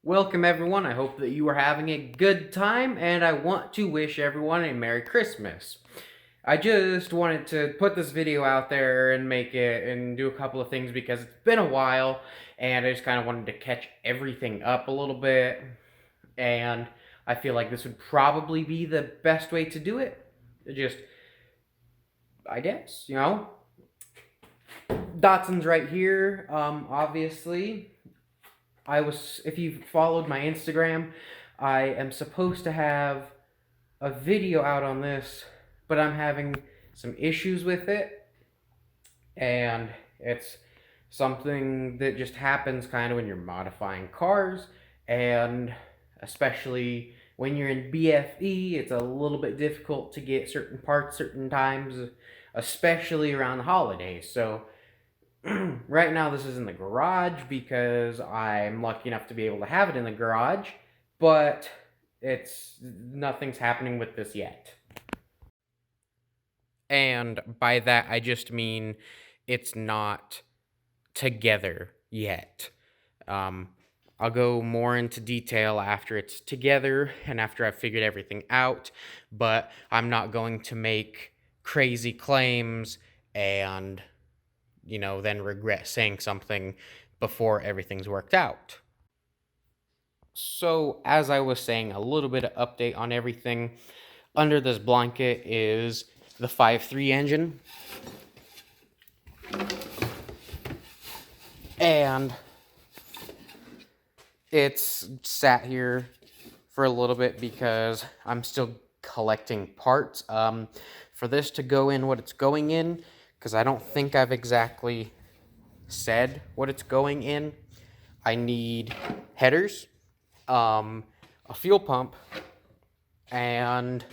Welcome everyone, I hope that you are having a good time, and I want to wish everyone a Merry Christmas. I just wanted to put this video out there and make it and do a couple of things because it's been a while, and I just kind of wanted to catch everything up a little bit, and I feel like this would probably be the best way to do it. Just, I guess, Dotson's right here, obviously. If you've followed my Instagram, I am supposed to have a video out on this, but I'm having some issues with it, and it's something that just happens kind of when you're modifying cars, and especially when you're in BFE, it's a little bit difficult to get certain parts certain times, especially around the holidays. So right now this is in the garage because I'm lucky enough to be able to have it in the garage, but nothing's happening with this yet. And by that I just mean it's not together yet. I'll go more into detail after it's together and after I've figured everything out, but I'm not going to make crazy claims and then regret saying something before everything's worked out. So, as I was saying, a little bit of update on everything. Under this blanket is the 5.3 engine. And it's sat here for a little bit because I'm still collecting parts for this to go in what it's going in, because I don't think I've exactly said what it's going in. I need headers, a fuel pump, and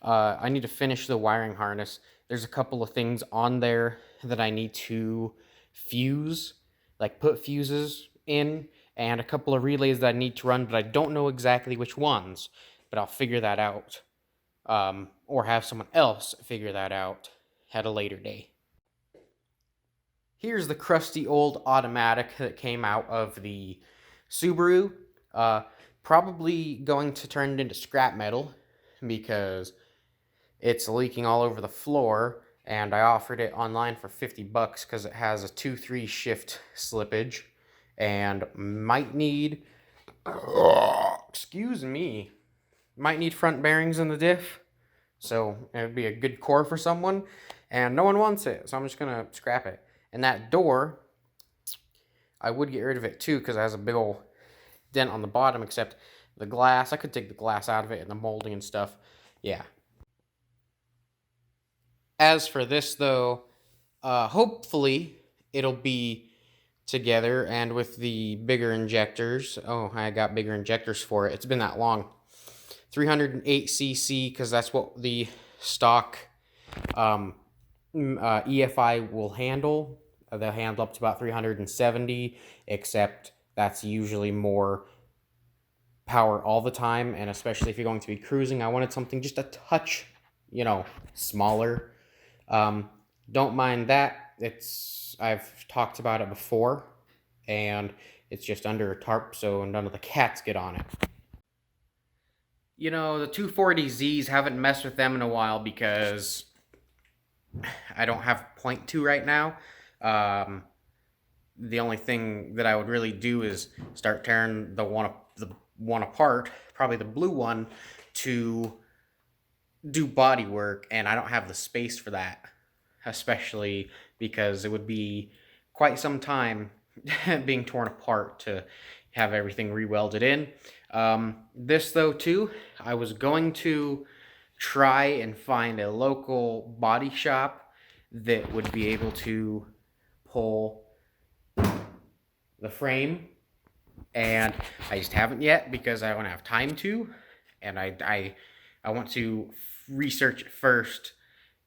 I need to finish the wiring harness. There's a couple of things on there that I need to fuse, like put fuses in, and a couple of relays that I need to run, but I don't know exactly which ones, but I'll figure that out, or have someone else figure that out at a later day. Here's the crusty old automatic that came out of the Subaru. Probably going to turn it into scrap metal because it's leaking all over the floor, and I offered it online for $50 because it has a 2-3 shift slippage and might need, might need front bearings in the diff. So it would be a good core for someone, and no one wants it, so I'm just gonna scrap it. And that door, I would get rid of it too because it has a big old dent on the bottom, except the glass, I could take the glass out of it and the molding and stuff. Yeah. As for this though, hopefully it'll be together, and with the bigger injectors. Oh, I got bigger injectors for it. It's been that long. 308cc, because that's what the stock EFI will handle. They'll handle up to about 370, except that's usually more power all the time, and especially if you're going to be cruising, I wanted something just a touch, smaller. Don't mind that. I've talked about it before, and it's just under a tarp so none of the cats get on it. The 240Zs, haven't messed with them in a while because I don't have point to right now. The only thing that I would really do is start tearing the one apart, probably the blue one, to do body work, and I don't have the space for that, especially because it would be quite some time being torn apart to have everything re-welded in. This though too, I was going to try and find a local body shop that would be able to pull the frame, and I just haven't yet because I don't have time to, and I want to research it first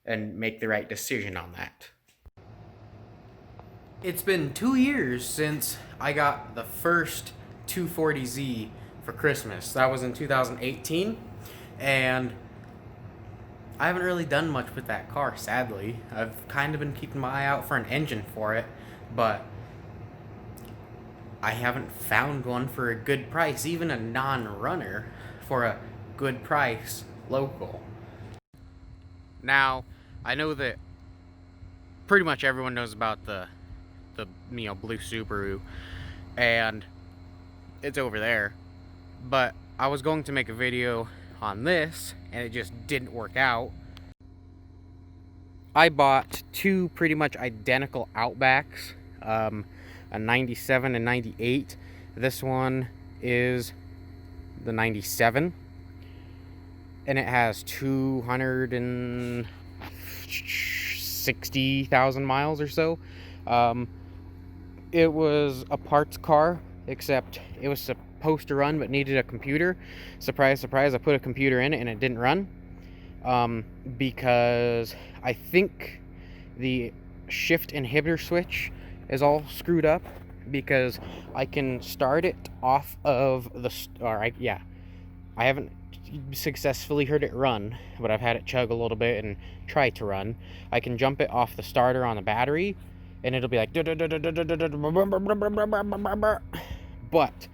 and make the right decision on that. It's been 2 years since I got the first 240Z for Christmas. That was in 2018, and I haven't really done much with that car, sadly. I've kind of been keeping my eye out for an engine for it, but I haven't found one for a good price, even a non-runner for a good price local. Now, I know that pretty much everyone knows about the blue Subaru, and it's over there. But I was going to make a video on this, and it just didn't work out. I bought two pretty much identical Outbacks, a 97 and 98. This one is the 97, and it has 260,000 miles or so. It was a parts car, except it was supposed to run but needed a computer. Surprise, surprise, I put a computer in it and it didn't run. Because I think the shift inhibitor switch is all screwed up, because I can start it off of the, I haven't successfully heard it run, but I've had it chug a little bit and try to run. I can jump it off the starter on the battery and it'll be like, but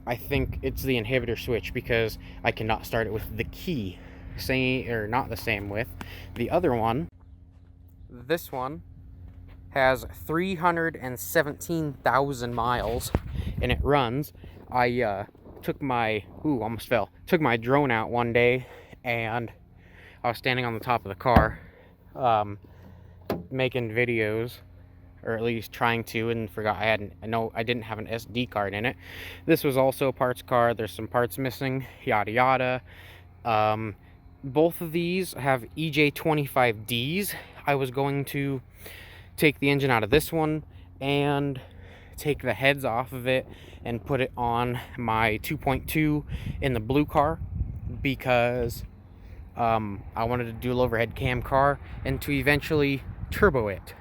I think it's the inhibitor switch, because I cannot start it with the key. Not the same with the other one. This one has 317,000 miles and it runs. I took my drone out one day, and I was standing on the top of the car making videos, or at least trying to, and forgot I didn't have an SD card in it. This was also a parts car. There's some parts missing, yada yada. Both of these have EJ25Ds. I was going to take the engine out of this one and take the heads off of it and put it on my 2.2 in the blue car, because I wanted to do a overhead cam car and to eventually turbo it.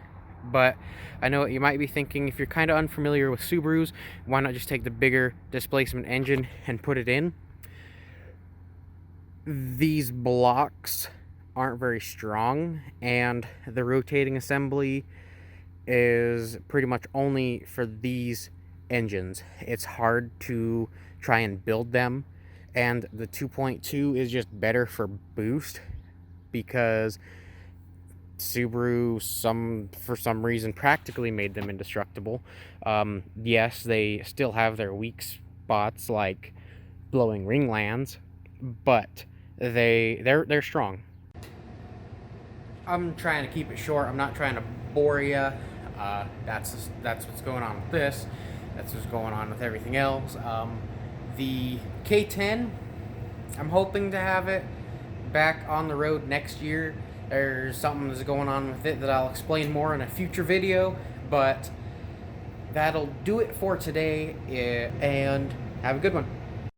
But I know what you might be thinking, if you're kind of unfamiliar with Subarus, why not just take the bigger displacement engine and put it in? These blocks aren't very strong, and the rotating assembly is pretty much only for these engines. It's hard to try and build them, and the 2.2 is just better for boost, because Subaru for some reason practically made them indestructible. Yes, they still have their weak spots like blowing ringlands, but they're strong. I'm trying to keep it short. I'm not trying to bore you. That's what's going on with this. That's what's going on with everything else. The K10, I'm hoping to have it back on the road next year. There's something that's going on with it that I'll explain more in a future video, but that'll do it for today, and have a good one.